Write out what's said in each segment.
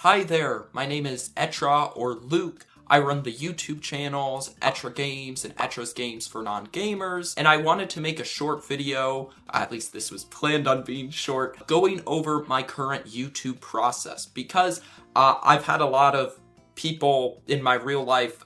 Hi there, my name is Etra or Luke. I run the YouTube channels Etra Games and Etra's Games for Non-Gamers, and I wanted to make a short video, at least this was planned on being short, going over my current YouTube process because I've had a lot of people in my real life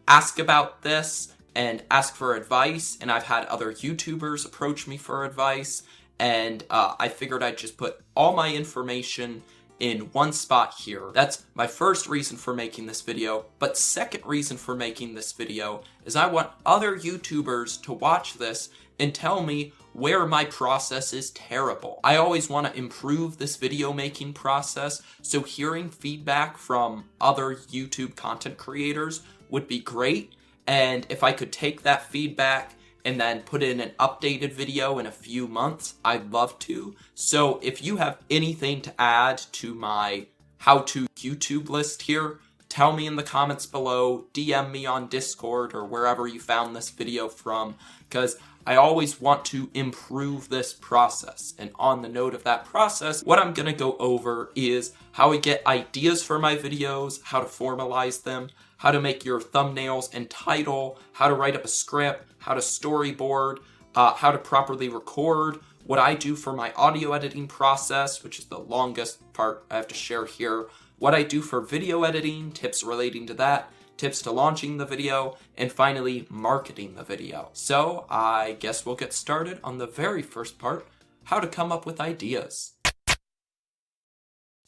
ask about this and ask for advice, and I've had other YouTubers approach me for advice, and I figured I'd just put all my information in one spot here. That's my first reason for making this video, but second reason for making this video is I want other YouTubers to watch this and tell me where my process is terrible. I always want to improve this video making process, so hearing feedback from other YouTube content creators would be great, and if I could take that feedback and then put in an updated video in a few months, I'd love to. So if you have anything to add to my how-to YouTube list here, tell me in the comments below, DM me on Discord or wherever you found this video from, because I always want to improve this process. And on the note of that process, what I'm gonna go over is how I get ideas for my videos, how to formalize them, how to make your thumbnails and title, how to write up a script, how to storyboard, how to properly record, what I do for my audio editing process, which is the longest part I have to share here, what I do for video editing, tips relating to that, tips to launching the video, and finally, marketing the video. So I guess we'll get started on the very first part, how to come up with ideas.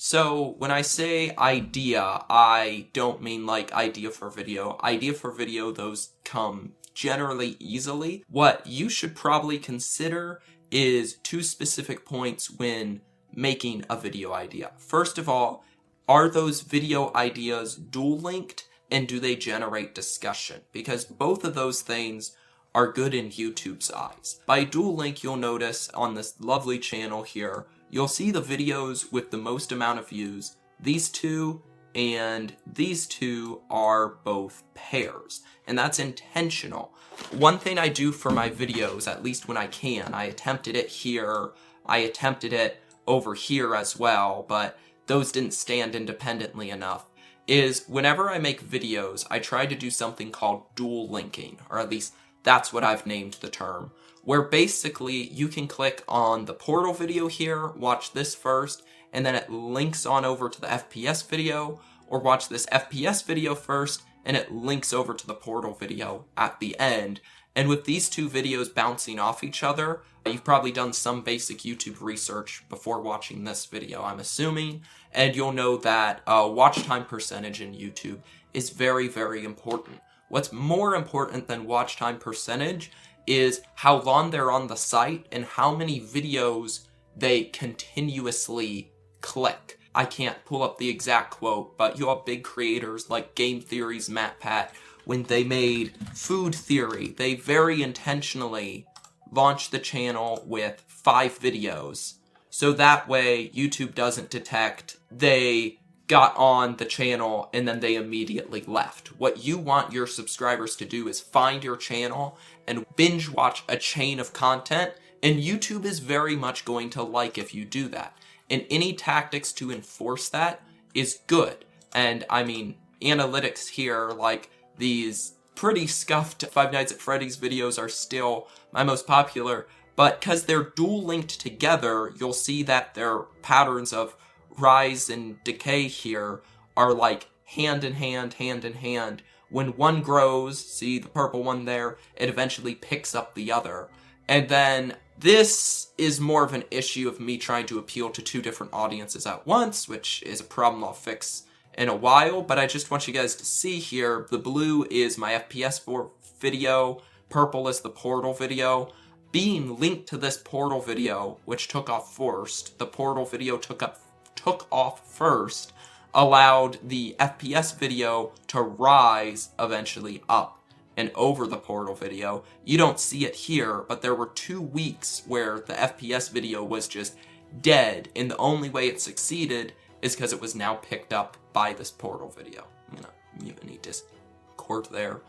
So when I say idea, I don't mean like idea for video. Idea for video, those come generally easily. What you should probably consider is two specific points when making a video idea. First of all, are those video ideas dual linked and do they generate discussion? Because both of those things are good in YouTube's eyes. By dual link, you'll notice on this lovely channel here, you'll see the videos with the most amount of views. These two and these two are both pairs, and that's intentional. One thing I do for my videos, at least when I can, I attempted it here, I attempted it over here as well, but those didn't stand independently enough, is whenever I make videos, I try to do something called dual linking, or at least that's what I've named the term, where basically you can click on the Portal video here, watch this first, and then it links on over to the FPS video, or watch this FPS video first, and it links over to the Portal video at the end. And with these two videos bouncing off each other, you've probably done some basic YouTube research before watching this video, I'm assuming, and you'll know that watch time percentage in YouTube is very, very important. What's more important than watch time percentage is how long they're on the site and how many videos they continuously click. I can't pull up the exact quote, but you have big creators like Game Theory's MatPat. When they made Food Theory, they very intentionally launched the channel with 5 videos. So that way, YouTube doesn't detect they got on the channel and then they immediately left. What you want your subscribers to do is find your channel and binge watch a chain of content, and YouTube is very much going to like if you do that. And any tactics to enforce that is good. And I mean, analytics here, like these pretty scuffed Five Nights at Freddy's videos are still my most popular, but because they're dual linked together, you'll see that their patterns of rise and decay here are like hand in hand, hand in hand. When one grows, see the purple one there, it eventually picks up the other. And then this is more of an issue of me trying to appeal to two different audiences at once, which is a problem I'll fix in a while, but I just want you guys to see here, the blue is my FPS video, purple is the Portal video. Being linked to this Portal video, which took off first, the Portal video took off first, allowed the FPS video to rise eventually up and over the Portal video. You don't see it here, but there were 2 weeks where the FPS video was just dead, and the only way it succeeded is because it was now picked up by this Portal video. I'm gonna mute any Discord there.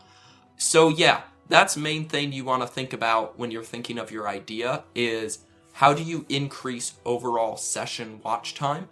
So yeah, that's the main thing you want to think about when you're thinking of your idea is how do you increase overall session watch time?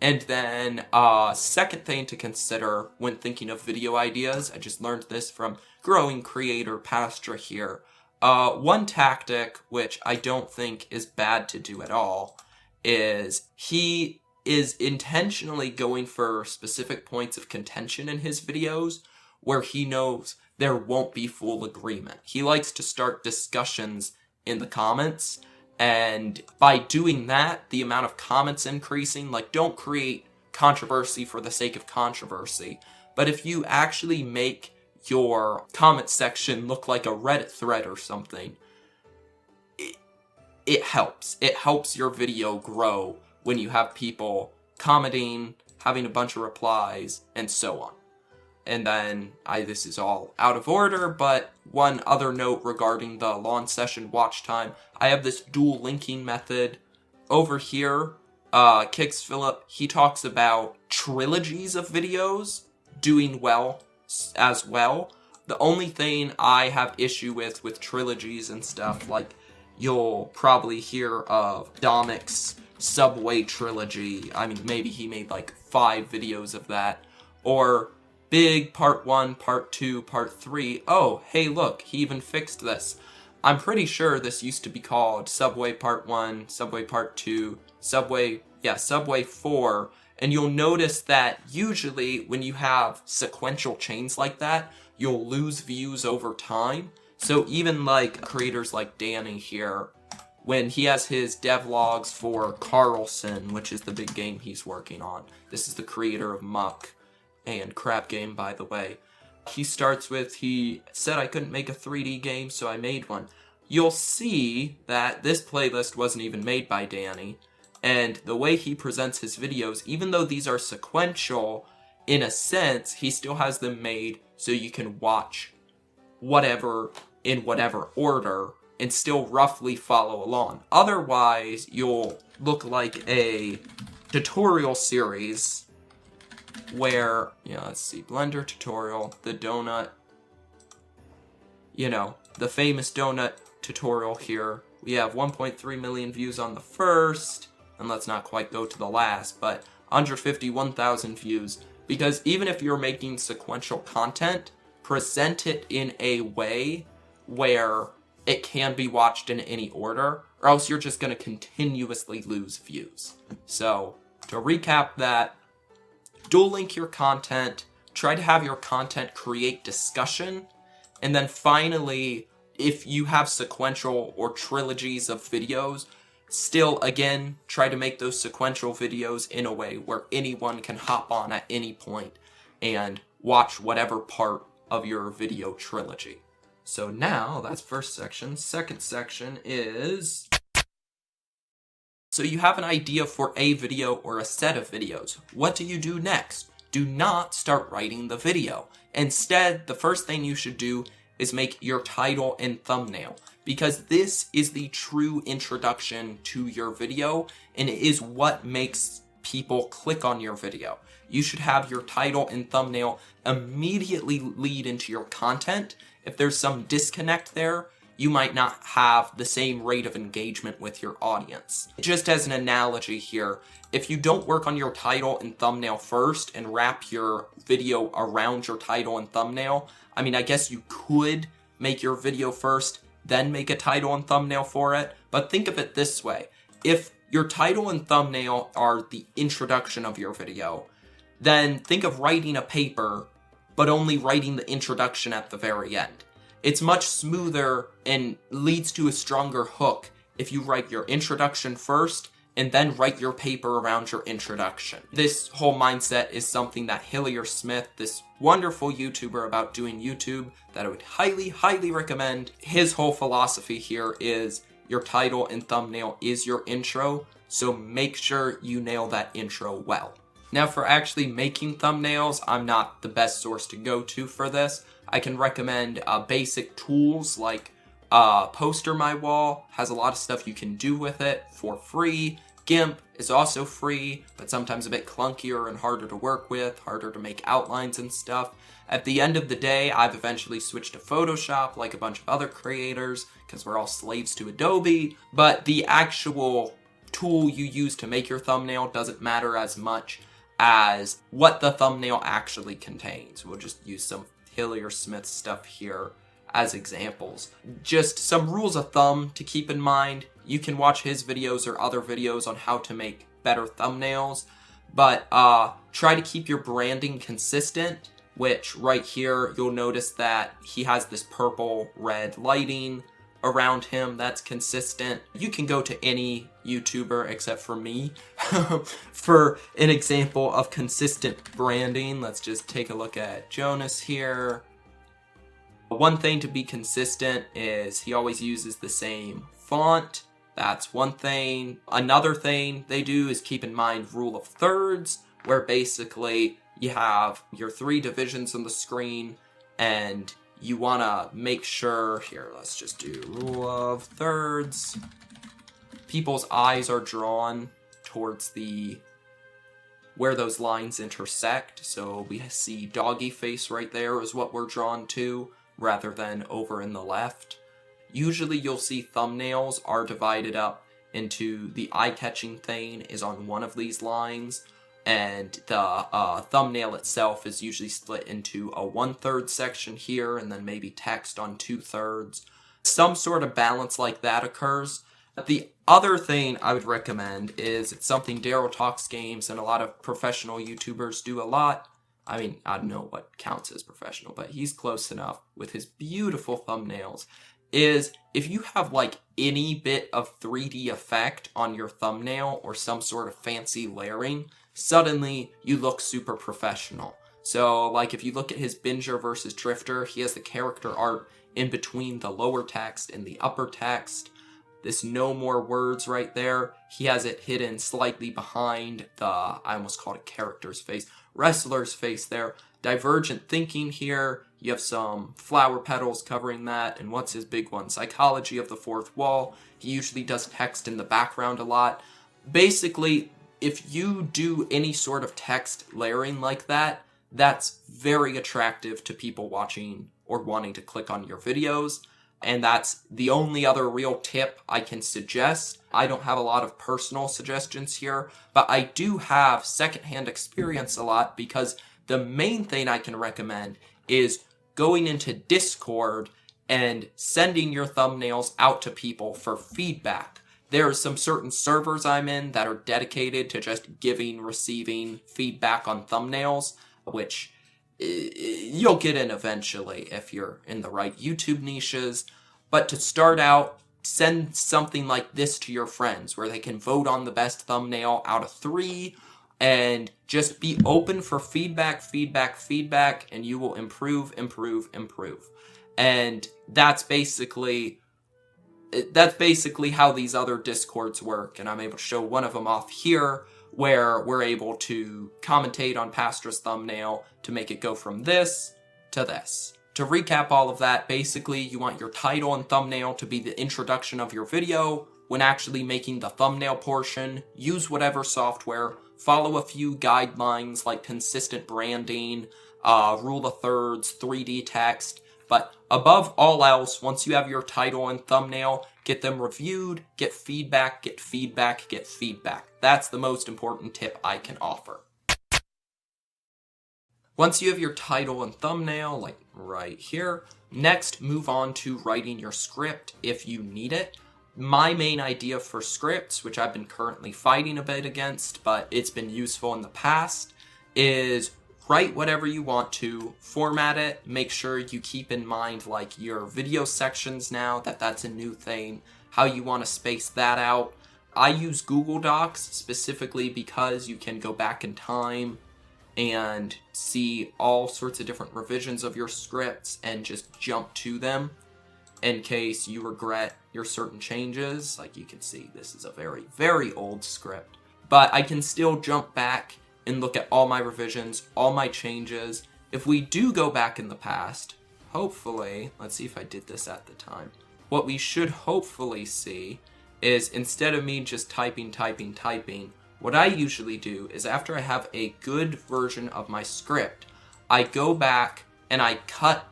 And then second thing to consider when thinking of video ideas, I just learned this from growing creator Pastra here. One tactic, which I don't think is bad to do at all, is he is intentionally going for specific points of contention in his videos where he knows there won't be full agreement. He likes to start discussions in the comments, and by doing that, the amount of comments increasing, like, don't create controversy for the sake of controversy, but if you actually make your comment section look like a Reddit thread or something, it helps. It helps your video grow when you have people commenting, having a bunch of replies, and so on. And then, this is all out of order, but one other note regarding the long session watch time, I have this dual linking method. Over here, Kix Phillip, he talks about trilogies of videos doing well as well. The only thing I have issue with trilogies and stuff, like, you'll probably hear of Domic's Subway trilogy. I mean, maybe he made like 5 videos of that. Or Big Part 1, Part 2, Part 3. Oh, hey, look, he even fixed this. I'm pretty sure this used to be called Subway Part 1, Subway Part 2, Subway 4. And you'll notice that usually when you have sequential chains like that, you'll lose views over time. So even like creators like Danny here, when he has his devlogs for Carlson, which is the big game he's working on. This is the creator of Muck and Crap Game, by the way. He starts with, he said I couldn't make a 3D game, so I made one. You'll see that this playlist wasn't even made by Danny, and the way he presents his videos, even though these are sequential, in a sense, he still has them made so you can watch whatever in whatever order and still roughly follow along. Otherwise, you'll look like a tutorial series where, let's see, Blender tutorial, the donut, the famous donut tutorial here. We have 1.3 million views on the first, and let's not quite go to the last, but 151,000 views. Because even if you're making sequential content, present it in a way where it can be watched in any order, or else you're just going to continuously lose views. So, to recap that, dual link your content, try to have your content create discussion, and then finally, if you have sequential or trilogies of videos, still, again, try to make those sequential videos in a way where anyone can hop on at any point and watch whatever part of your video trilogy. So now, that's first section. Second section is, so you have an idea for a video or a set of videos. What do you do next? Do not start writing the video. Instead, the first thing you should do is make your title and thumbnail, because this is the true introduction to your video, and it is what makes people click on your video. You should have your title and thumbnail immediately lead into your content. If there's some disconnect there, you might not have the same rate of engagement with your audience. Just as an analogy here, if you don't work on your title and thumbnail first and wrap your video around your title and thumbnail, I mean, I guess you could make your video first, then make a title and thumbnail for it, but think of it this way. If your title and thumbnail are the introduction of your video, then think of writing a paper, but only writing the introduction at the very end. It's much smoother and leads to a stronger hook if you write your introduction first and then write your paper around your introduction. This whole mindset is something that Hillier Smith, this wonderful YouTuber about doing YouTube, that I would highly, highly recommend. His whole philosophy here is your title and thumbnail is your intro, so make sure you nail that intro well. Now for actually making thumbnails, I'm not the best source to go to for this. I can recommend basic tools like Poster My Wall, has a lot of stuff you can do with it for free. GIMP is also free, but sometimes a bit clunkier and harder to work with, harder to make outlines and stuff. At the end of the day, I've eventually switched to Photoshop like a bunch of other creators, because we're all slaves to Adobe, but the actual tool you use to make your thumbnail doesn't matter as much as what the thumbnail actually contains. We'll just use some Hillier Smith stuff here as examples. Just some rules of thumb to keep in mind. You can watch his videos or other videos on how to make better thumbnails, but try to keep your branding consistent, which right here you'll notice that he has this purple red lighting around him that's consistent. You can go to any YouTuber except for me for an example of consistent branding. Let's just take a look at Jonas here. One thing to be consistent is he always uses the same font. That's one thing. Another thing they do is keep in mind rule of thirds, where basically you have your 3 divisions on the screen and you want to make sure, here, let's just do rule of thirds. People's eyes are drawn towards where those lines intersect. So we see doggy face right there is what we're drawn to, rather than over in the left. Usually you'll see thumbnails are divided up into the eye-catching thing is on one of these lines, and the thumbnail itself is usually split into a 1/3 section here, and then maybe text on 2/3. Some sort of balance like that occurs. The other thing I would recommend is, it's something Daryl Talks Games and a lot of professional YouTubers do a lot. I mean, I don't know what counts as professional, but he's close enough with his beautiful thumbnails, is if you have like any bit of 3D effect on your thumbnail or some sort of fancy layering, suddenly you look super professional. So like if you look at his Binger versus Drifter, he has the character art in between the lower text and the upper text. This no more words right there, he has it hidden slightly behind I almost called it character's face, wrestler's face there. Divergent thinking here, you have some flower petals covering that, and what's his big one? Psychology of the fourth wall. He usually does text in the background a lot. Basically, if you do any sort of text layering like that, that's very attractive to people watching or wanting to click on your videos. And that's the only other real tip I can suggest. I don't have a lot of personal suggestions here, but I do have secondhand experience a lot, because the main thing I can recommend is going into Discord and sending your thumbnails out to people for feedback. There are some certain servers I'm in that are dedicated to just giving, receiving feedback on thumbnails, which you'll get in eventually if you're in the right YouTube niches. But to start out, send something like this to your friends where they can vote on the best thumbnail out of 3, and just be open for feedback, and you will improve. And that's basically how these other Discords work, and I'm able to show one of them off here, where we're able to commentate on Pastra's thumbnail to make it go from this to this. To recap all of that, basically you want your title and thumbnail to be the introduction of your video. When actually making the thumbnail portion, use whatever software, follow a few guidelines like consistent branding, rule of thirds, 3D text, but above all else, once you have your title and thumbnail, get them reviewed, get feedback. That's the most important tip I can offer. Once you have your title and thumbnail, like right here, next move on to writing your script if you need it. My main idea for scripts, which I've been currently fighting a bit against, but it's been useful in the past, is write whatever you want to, format it, make sure you keep in mind like your video sections now, that's a new thing, how you want to space that out. I use Google Docs specifically because you can go back in time and see all sorts of different revisions of your scripts and just jump to them in case you regret your certain changes. Like you can see, this is a very, very old script, but I can still jump back and look at all my revisions, all my changes. If we do go back in the past, hopefully, let's see if I did this at the time. What we should hopefully see is, instead of me just typing, what I usually do is, after I have a good version of my script, I go back and I cut.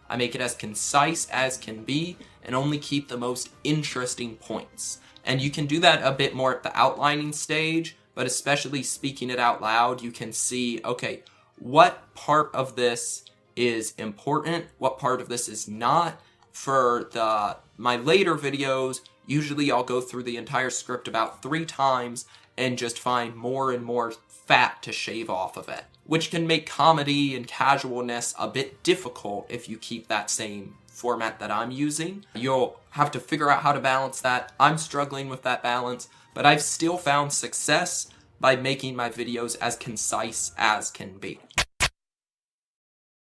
I make it as concise as can be and only keep the most interesting points. And you can do that a bit more at the outlining stage, but especially speaking it out loud, you can see, okay, what part of this is important, what part of this is not. For my later videos, usually I'll go through the entire script about 3 times and just find more and more fat to shave off of it, which can make comedy and casualness a bit difficult if you keep that same format that I'm using. You'll have to figure out how to balance that. I'm struggling with that balance, but I've still found success by making my videos as concise as can be.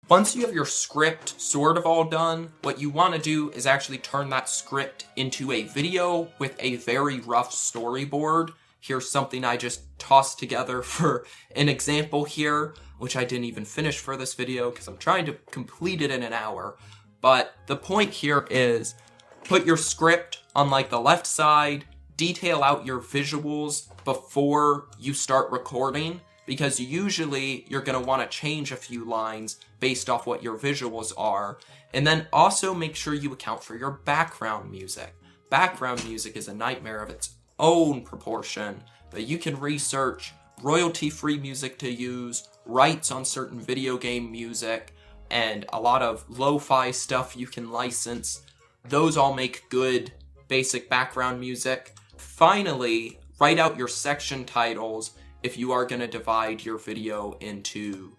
Once you have your script sort of all done, what you want to do is actually turn that script into a video with a very rough storyboard. Here's something I just tossed together for an example here, which I didn't even finish for this video because I'm trying to complete it in an hour. But the point here is put your script on like the left side, detail out your visuals before you start recording, because usually you're going to want to change a few lines based off what your visuals are. And then also make sure you account for your background music. Background music is a nightmare of its own proportion, but you can research royalty-free music to use, rights on certain video game music, and a lot of lo-fi stuff you can license. Those all make good basic background music. Finally, write out your section titles if you are going to divide your video into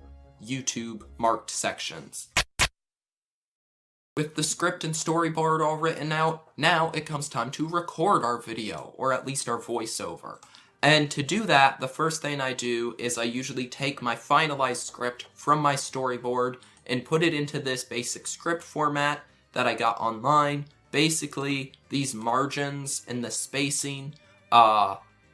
YouTube marked sections. With the script and storyboard all written out, now it comes time to record our video, or at least our voiceover. And to do that, the first thing I do is I usually take my finalized script from my storyboard and put it into this basic script format that I got online. Basically, these margins and the spacing,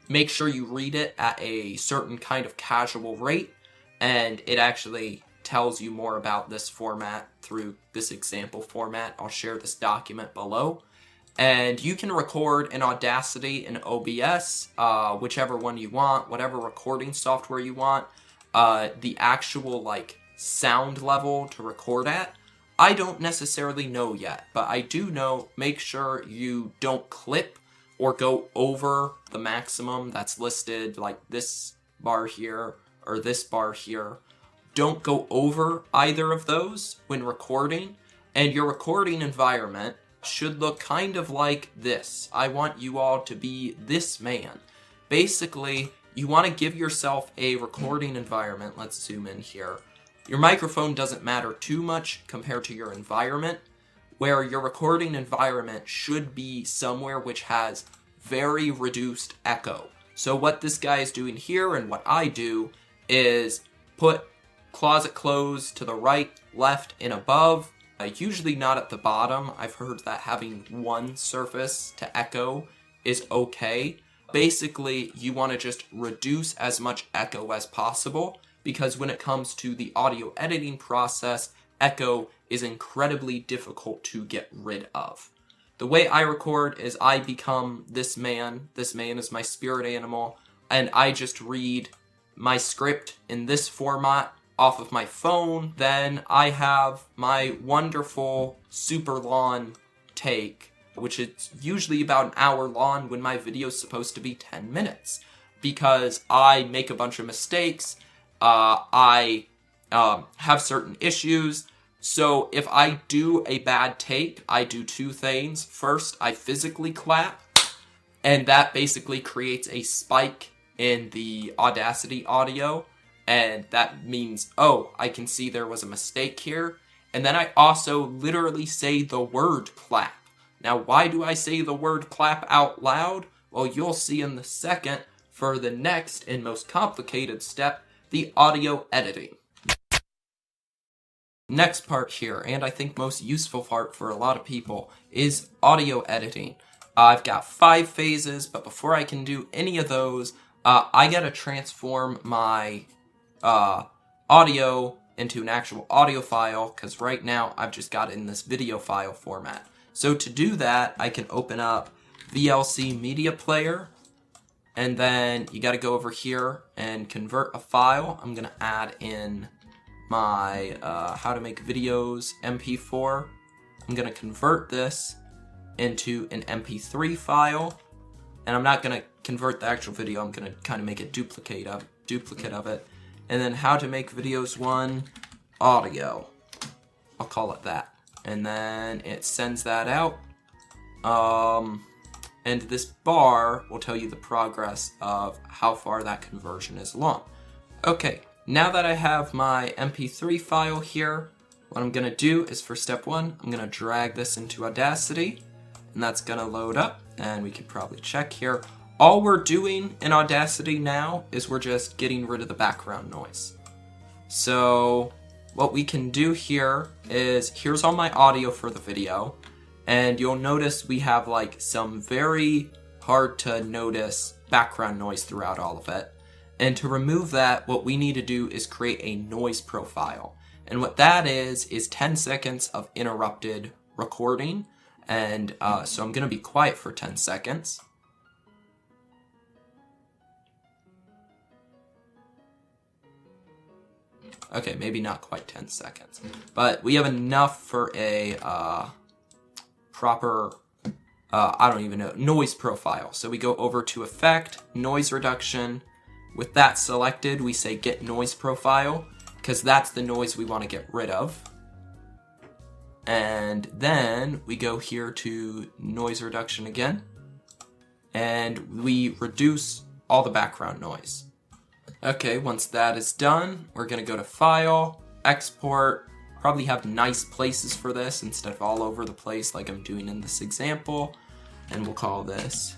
make sure you read it at a certain kind of casual rate, and it actually tells you more about this format through this example format. I'll share this document below. And you can record in Audacity and OBS, whichever one you want, whatever recording software you want. The actual like sound level to record at, I don't necessarily know yet, but I do know make sure you don't clip or go over the maximum that's listed, like this bar here or this bar here. Don't go over either of those when recording, and your recording environment should look kind of like this. I want you all to be this man. Basically, you want to give yourself a recording environment. Let's zoom in here. Your microphone doesn't matter too much compared to your environment, where your recording environment should be somewhere which has very reduced echo. So what this guy is doing here and what I do is put closet close to the right, left, and above. Usually not at the bottom. I've heard that having one surface to echo is okay. Basically, you want to just reduce as much echo as possible, because when it comes to the audio editing process, echo is incredibly difficult to get rid of. The way I record is I become this man. This man is my spirit animal, and I just read my script in this format off of my phone. Then I have my wonderful super long take, which is usually about an hour long when my video is supposed to be 10 minutes, because I make a bunch of mistakes. I have certain issues. So if I do a bad take, I do 2 things. First, I physically clap, and that basically creates a spike in the Audacity audio. And that means, oh, I can see there was a mistake here. And then I also literally say the word clap. Now, why do I say the word clap out loud? Well, you'll see in the second for the next and most complicated step, the audio editing. Next part here, and I think most useful part for a lot of people, is audio editing. I've got 5 phases, but before I can do any of those, I gotta transform my audio into an actual audio file, because right now I've just got it in this video file format. So to do that, I can open up VLC Media Player, and then you got to go over here and convert a file. I'm gonna add in my how to make videos MP4. I'm gonna convert this into an MP3 file, And I'm not going to convert the actual video. I'm going to kind of make a duplicate of it. And then how to make videos 1, audio. I'll call it that. And then it sends that out. And this bar will tell you the progress of how far that conversion is along. Okay, now that I have my MP3 file here, what I'm gonna do is for step 1, I'm gonna drag this into Audacity, and that's gonna load up, and we can probably check here. All we're doing in Audacity now is we're just getting rid of the background noise. So what we can do here is, here's all my audio for the video, and you'll notice we have like some very hard to notice background noise throughout all of it. And to remove that, what we need to do is create a noise profile. And what that is 10 seconds of interrupted recording. And so I'm gonna be quiet for 10 seconds. Okay, maybe not quite 10 seconds. But we have enough for a proper, I don't even know, noise profile. So we go over to Effect, Noise Reduction. With that selected, we say Get Noise Profile, because that's the noise we want to get rid of. And then we go here to Noise Reduction again, and we reduce all the background noise. Okay, once that is done, we're going to go to File, Export, probably have nice places for this instead of all over the place like I'm doing in this example. And we'll call this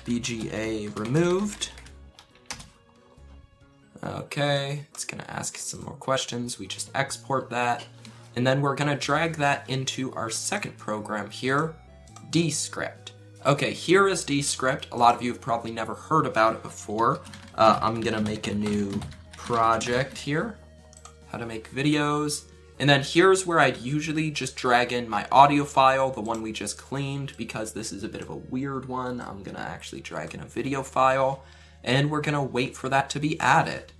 BGA removed. Okay, it's gonna ask some more questions. We just export that. And then we're gonna drag that into our second program here, Descript. Okay, here is Descript. A lot of you have probably never heard about it before. I'm gonna make a new project here, how to make videos. And then here's where I'd usually just drag in my audio file, the one we just cleaned, because this is a bit of a weird one. I'm gonna actually drag in a video file, and we're gonna wait for that to be added.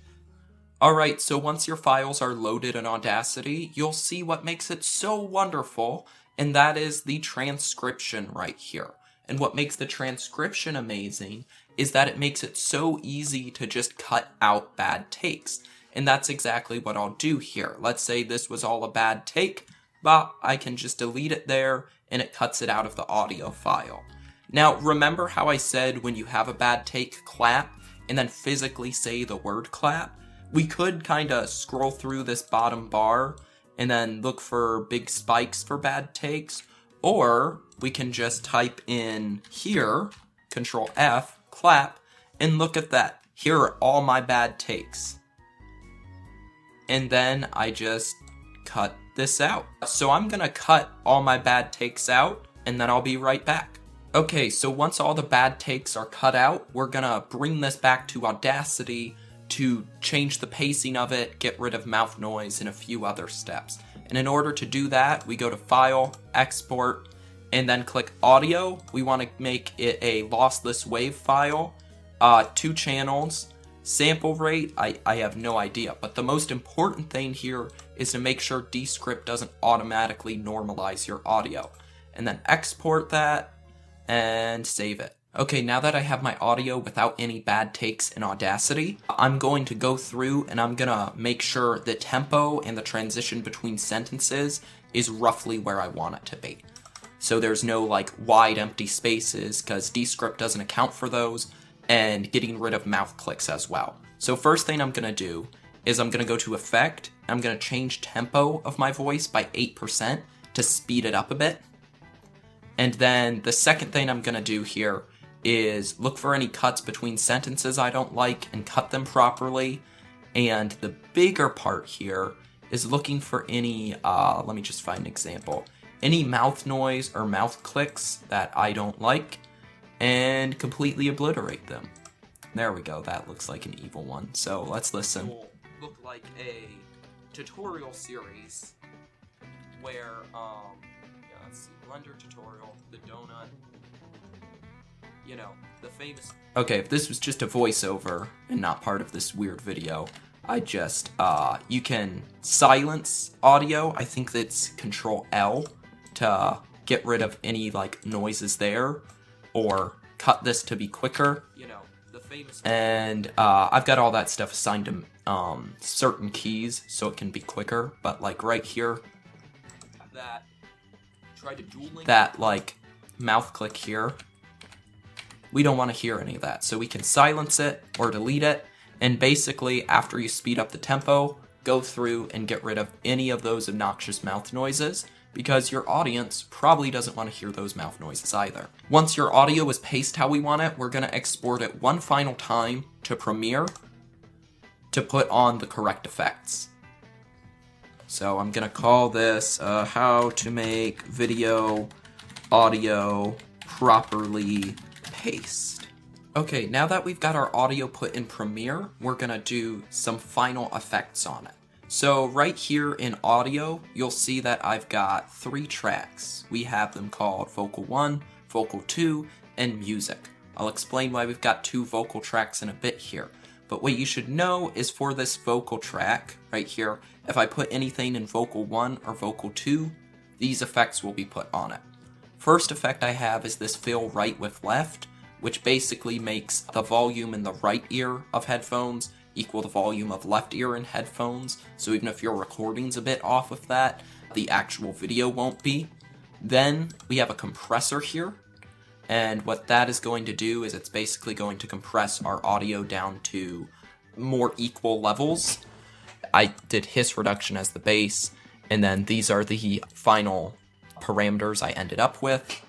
Alright, so once your files are loaded in Audacity, you'll see what makes it so wonderful, and that is the transcription right here. And what makes the transcription amazing is that it makes it so easy to just cut out bad takes. And that's exactly what I'll do here. Let's say this was all a bad take, but I can just delete it there, and it cuts it out of the audio file. Now, remember how I said when you have a bad take, clap, and then physically say the word clap? We could kind of scroll through this bottom bar and then look for big spikes for bad takes, or we can just type in here, Control F, clap, and look at that. Here are all my bad takes. And then I just cut this out. So I'm gonna cut all my bad takes out, and then I'll be right back. Okay, so once all the bad takes are cut out, we're gonna bring this back to Audacity to change the pacing of it, get rid of mouth noise, and a few other steps. And in order to do that, we go to File, Export, and then click Audio. We want to make it a lossless WAV file, 2 channels. Sample rate, I have no idea, but the most important thing here is to make sure Descript doesn't automatically normalize your audio. And then export that and save it. Okay, now that I have my audio without any bad takes in Audacity, I'm going to go through and I'm gonna make sure the tempo and the transition between sentences is roughly where I want it to be. So there's no like wide empty spaces, because Descript doesn't account for those, and getting rid of mouth clicks as well. So first thing I'm gonna do is I'm gonna go to Effect, I'm gonna change tempo of my voice by 8% to speed it up a bit. And then the second thing I'm gonna do here is look for any cuts between sentences I don't like and cut them properly. And the bigger part here is looking for any, let me just find an example, any mouth noise or mouth clicks that I don't like, and completely obliterate them. There we go, that looks like an evil one. So let's listen. Will look like a tutorial series where, let's see, Blender tutorial, the donut, you know, the famous... Okay, if this was just a voiceover and not part of this weird video, I just, you can silence audio. I think that's Control L to get rid of any, like, noises there. Or cut this to be quicker. You know, the famous. And I've got all that stuff assigned to certain keys so it can be quicker. But like right here, that like mouth click here, we don't want to hear any of that. So we can silence it or delete it. And basically, after you speed up the tempo, go through and get rid of any of those obnoxious mouth noises, because your audience probably doesn't want to hear those mouth noises either. Once your audio is paced how we want it, we're going to export it one final time to Premiere to put on the correct effects. So I'm going to call this how to make video audio properly paced. Okay, now that we've got our audio put in Premiere, we're gonna do some final effects on it. So right here in audio, you'll see that I've got 3 tracks. We have them called Vocal 1, Vocal 2, and Music. I'll explain why we've got 2 vocal tracks in a bit here. But what you should know is for this vocal track, right here, if I put anything in Vocal 1 or Vocal 2, these effects will be put on it. First effect I have is this fill right with left, which basically makes the volume in the right ear of headphones equal the volume of left ear in headphones, so even if your recording's a bit off with that, the actual video won't be. Then we have a compressor here, and what that is going to do is it's basically going to compress our audio down to more equal levels. I did hiss reduction as the base, and then these are the final parameters I ended up with.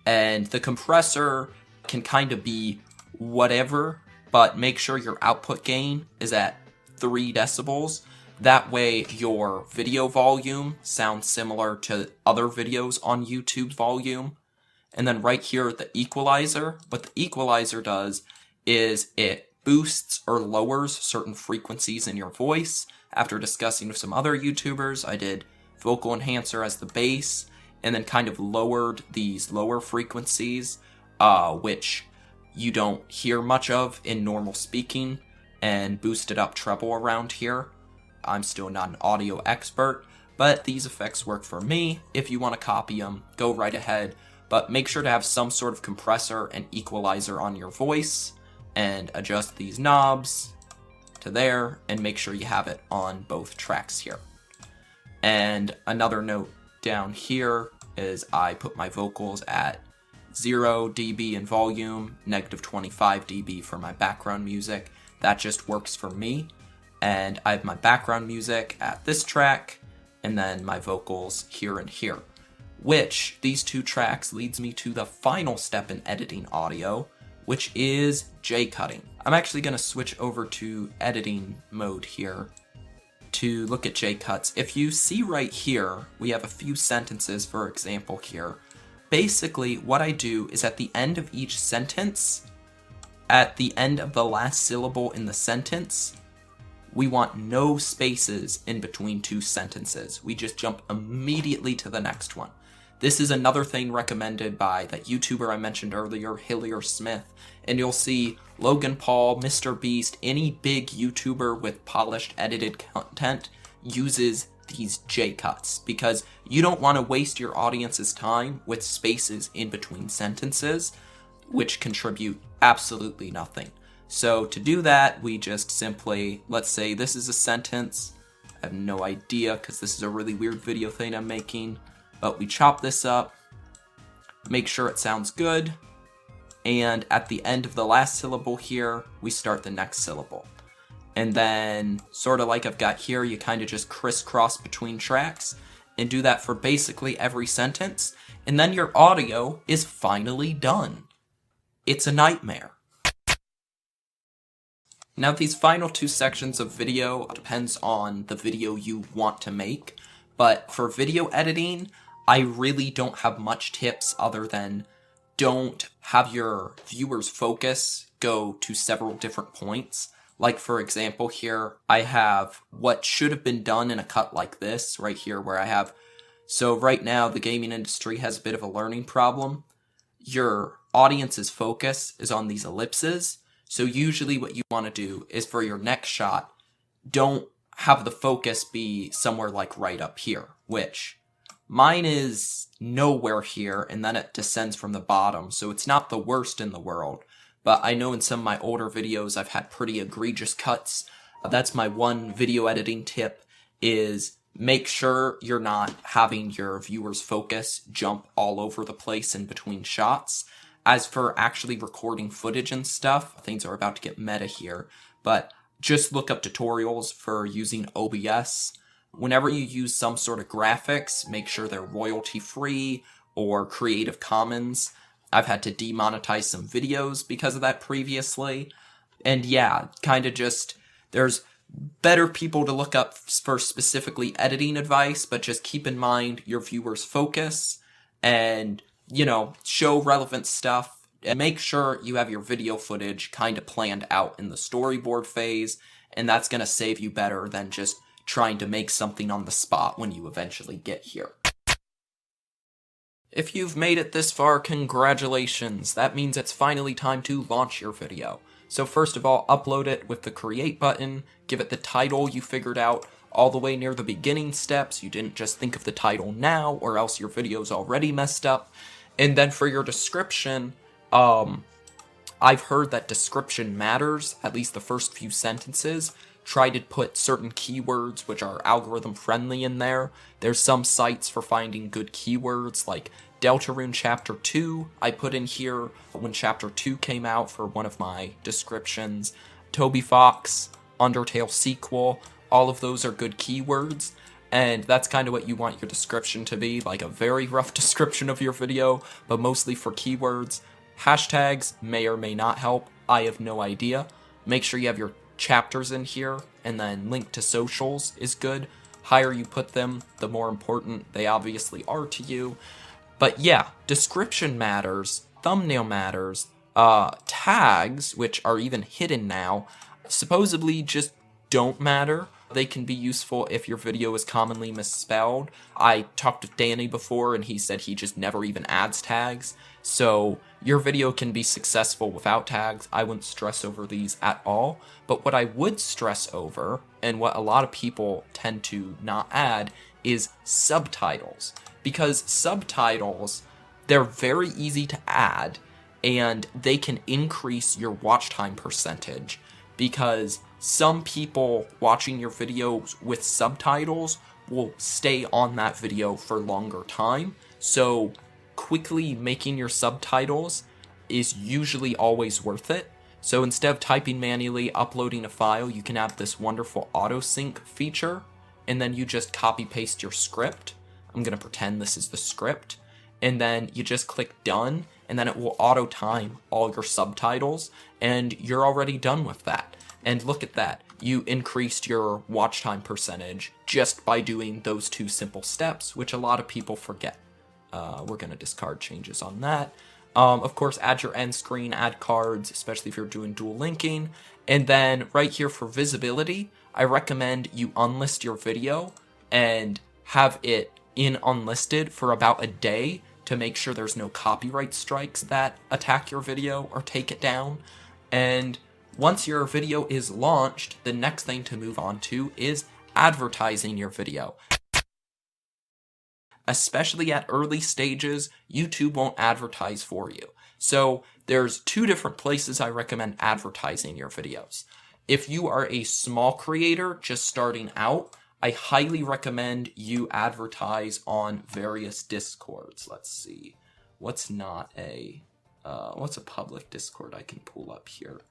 And the compressor can kind of be whatever, but make sure your output gain is at 3 decibels. That way your video volume sounds similar to other videos on YouTube's volume. And then right here, the equalizer. What the equalizer does is it boosts or lowers certain frequencies in your voice. After discussing with some other YouTubers, I did vocal enhancer as the bass, and then kind of lowered these lower frequencies, which you don't hear much of in normal speaking, and boosted up treble around here. I'm still not an audio expert, but these effects work for me. If you want to copy them, go right ahead, but make sure to have some sort of compressor and equalizer on your voice, and adjust these knobs to there, and make sure you have it on both tracks here. And another note down here is I put my vocals at 0 dB in volume, -25 dB for my background music. That just works for me. And I have my background music at this track, and then my vocals here and here. Which, these 2 tracks leads me to the final step in editing audio, which is J-cutting. I'm actually going to switch over to editing mode here to look at J-cuts. If you see right here, we have a few sentences, for example here. Basically, what I do is at the end of each sentence, at the end of the last syllable in the sentence, we want no spaces in between 2 sentences. We just jump immediately to the next one. This is another thing recommended by that YouTuber I mentioned earlier, Hillier Smith, and you'll see Logan Paul, Mr. Beast, any big YouTuber with polished edited content uses these J-cuts, because you don't want to waste your audience's time with spaces in between sentences, which contribute absolutely nothing. So to do that, we just simply, let's say this is a sentence. I have no idea, because this is a really weird video thing I'm making, but we chop this up, make sure it sounds good, and at the end of the last syllable here, we start the next syllable. And then, sort of like I've got here, you kind of just crisscross between tracks, and do that for basically every sentence, and then your audio is finally done. It's a nightmare. Now these final 2 sections of video depends on the video you want to make, but for video editing, I really don't have much tips other than don't have your viewers' focus go to several different points. Like for example here, I have what should have been done in a cut like this, right here where I have, so right now the gaming industry has a bit of a learning problem. Your audience's focus is on these ellipses, so usually what you want to do is for your next shot, don't have the focus be somewhere like right up here, which Mine is nowhere here, and then it descends from the bottom, so it's not the worst in the world. But I know in some of my older videos I've had pretty egregious cuts. That's my one video editing tip, is make sure you're not having your viewers' focus jump all over the place in between shots. As for actually recording footage and stuff, things are about to get meta here, but just look up tutorials for using OBS. Whenever you use some sort of graphics, make sure they're royalty-free or Creative Commons. I've had to demonetize some videos because of that previously. And yeah, kind of just, there's better people to look up for specifically editing advice, but just keep in mind your viewers' focus and, show relevant stuff. And make sure you have your video footage kind of planned out in the storyboard phase, and that's going to save you better than just trying to make something on the spot when you eventually get here. If you've made it this far, congratulations! That means it's finally time to launch your video. So first of all, upload it with the create button, give it the title you figured out all the way near the beginning steps. You didn't just think of the title now, or else your video's already messed up. And then for your description, I've heard that description matters, at least the first few sentences. Try to put certain keywords which are algorithm friendly in there. There's some sites for finding good keywords, like Deltarune Chapter 2 I put in here when Chapter 2 came out for one of my descriptions. Toby Fox, Undertale sequel, all of those are good keywords. And that's kind of what you want your description to be, like a very rough description of your video, but mostly for keywords. Hashtags may or may not help, I have no idea. Make sure you have your chapters in here, and then link to socials is good. Higher you put them, the more important they obviously are to you. But yeah, description matters, thumbnail matters, tags, which are even hidden now, supposedly just don't matter. They can be useful if your video is commonly misspelled. I talked with Danny before, and he said he just never even adds tags. So your video can be successful without tags. I wouldn't stress over these at all. But what I would stress over, and what a lot of people tend to not add, is subtitles. Because subtitles, they're very easy to add, and they can increase your watch time percentage. Because some people watching your videos with subtitles will stay on that video for longer time. So quickly making your subtitles is usually always worth it. So instead of typing manually, uploading a file, you can have this wonderful auto-sync feature, and then you just copy-paste your script. I'm going to pretend this is the script. And then you just click done, and then it will auto-time all your subtitles, and you're already done with that. And look at that. You increased your watch time percentage just by doing those two simple steps, which a lot of people forget. We're going to discard changes on that. Of course, add your end screen, add cards, especially if you're doing dual linking. And then right here for visibility, I recommend you unlist your video and have it in unlisted for about a day to make sure there's no copyright strikes that attack your video or take it down. And once your video is launched, the next thing to move on to is advertising your video. Especially at early stages, YouTube won't advertise for you. So there's two different places I recommend advertising your videos. If you are a small creator just starting out, I highly recommend you advertise on various Discords. Let's see. What's a public Discord I can pull up here?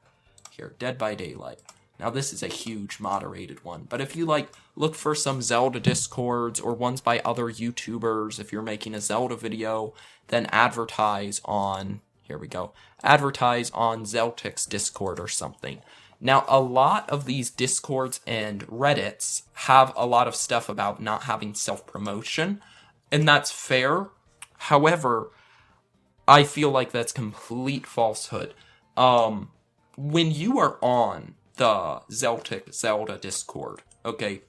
Here, Dead by Daylight. Now this is a huge moderated one, but if you look for some Zelda Discords or ones by other YouTubers, if you're making a Zelda video, then advertise on, here we go, advertise on Zeltic's Discord or something. Now a lot of these Discords and Reddits have a lot of stuff about not having self-promotion, and that's fair. However, I feel like that's complete falsehood. When you are on the Zeltic Zelda Discord, okay,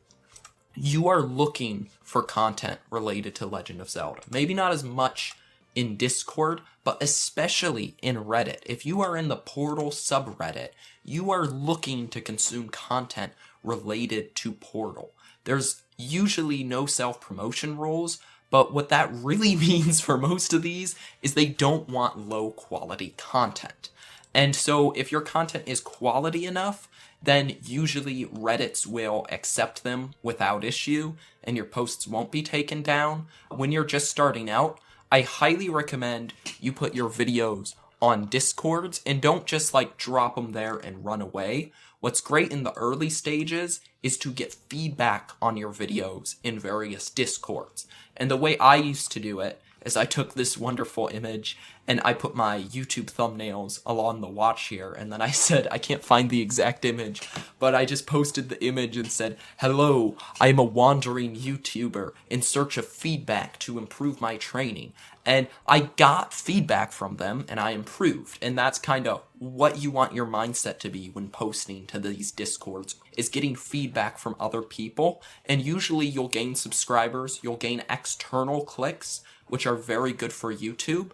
you are looking for content related to Legend of Zelda. Maybe not as much in Discord, but especially in Reddit. If you are in the Portal subreddit, you are looking to consume content related to Portal. There's usually no self-promotion rules, But what that really means for most of these is they don't want low quality content. And so if your content is quality enough, then usually Reddits will accept them without issue and your posts won't be taken down. When you're just starting out, I highly recommend you put your videos on Discords and don't just like drop them there and run away. What's great in the early stages is to get feedback on your videos in various Discords. And the way I used to do it is I took this wonderful image and I put my YouTube thumbnails along the watch here, and then I said, I can't find the exact image, but I just posted the image and said, hello, I am a wandering YouTuber in search of feedback to improve my training. And I got feedback from them and I improved. And that's kind of what you want your mindset to be when posting to these Discords, is getting feedback from other people. And usually you'll gain subscribers, you'll gain external clicks, which are very good for YouTube.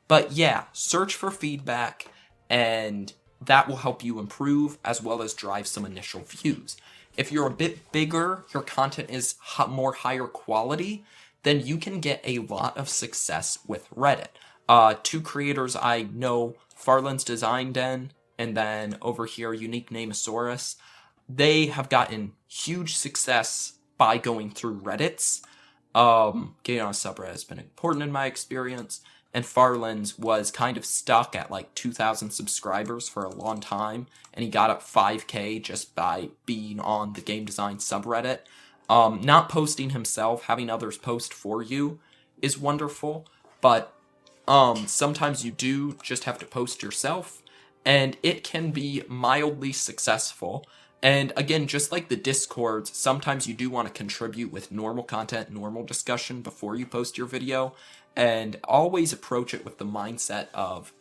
But yeah, search for feedback and that will help you improve as well as drive some initial views. If you're a bit bigger, your content is more higher quality, then you can get a lot of success with Reddit. Two creators I know, Farland's Design Den, and then over here, Unique Namesaurus, they have gotten huge success by going through Reddits. Getting on a subreddit has been important in my experience, and Farland's was kind of stuck at like 2,000 subscribers for a long time, and he got up 5K just by being on the game design subreddit. Not posting himself, having others post for you is wonderful, but sometimes you do just have to post yourself, and it can be mildly successful. And again, just like the Discords, sometimes you do want to contribute with normal content, normal discussion before you post your video, and always approach it with the mindset of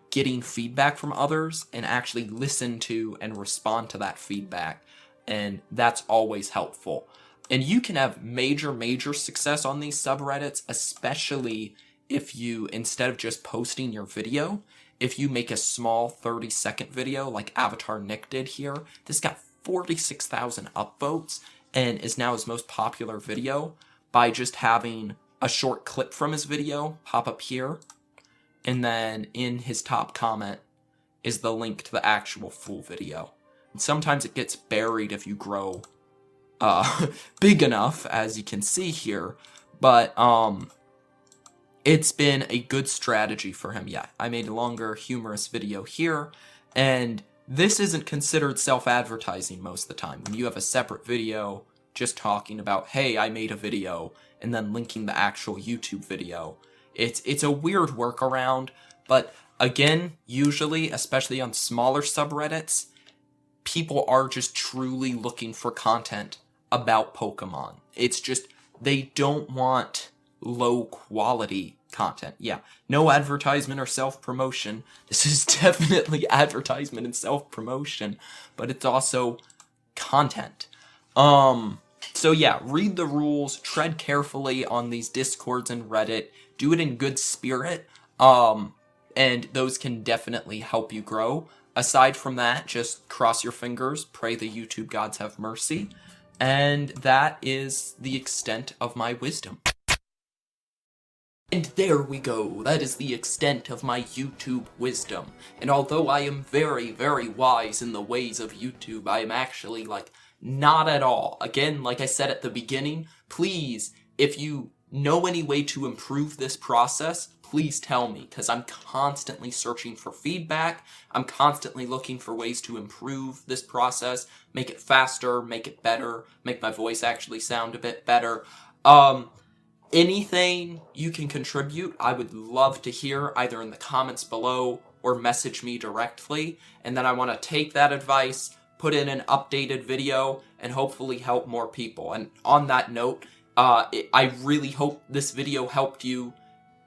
getting feedback from others and actually listen to and respond to that feedback, and that's always helpful. And you can have major success on these subreddits, especially if you, instead of just posting your video, if you make a small 30-second video like Avatar Nick did here. This got 46,000 upvotes and is now his most popular video by just having a short clip from his video pop up here. And then in his top comment is the link to the actual full video. And sometimes it gets buried if you grow big enough, as you can see here, but it's been a good strategy for him. Yeah, I made a longer humorous video here, and this isn't considered self-advertising most of the time. When you have a separate video just talking about, hey, I made a video, and then linking the actual YouTube video, it's a weird workaround, but again, usually, especially on smaller subreddits, people are just truly looking for content about Pokemon. It's just, they don't want low quality content. Yeah, no advertisement or self-promotion. This is definitely advertisement and self-promotion, but it's also content. So yeah, read the rules, tread carefully on these Discords and Reddit, do it in good spirit, and those can definitely help you grow. Aside from that, just cross your fingers, pray the YouTube gods have mercy. And that is the extent of my wisdom. And there we go, that is the extent of my YouTube wisdom. And although I am very wise in the ways of YouTube, I am actually, like, not at all. Again, like I said at the beginning, please, if you know any way to improve this process, please tell me, because I'm constantly searching for feedback. I'm constantly looking for ways to improve this process, make it faster, make it better, make my voice actually sound a bit better. Anything you can contribute, I would love to hear, either in the comments below or message me directly. And then I want to take that advice, put in an updated video, and hopefully help more people. And on that note, I really hope this video helped you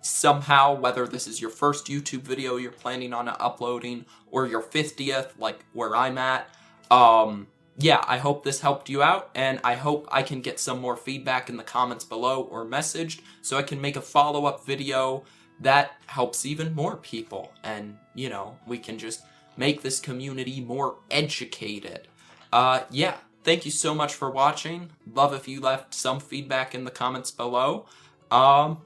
somehow, whether this is your first YouTube video you're planning on uploading or your 50th, like where I'm at. Yeah, I hope this helped you out, and I hope I can get some more feedback in the comments below or messaged so I can make a follow-up video that helps even more people, and, you know, we can just make this community more educated. Yeah, thank you so much for watching. Love if you left some feedback in the comments below. Bye.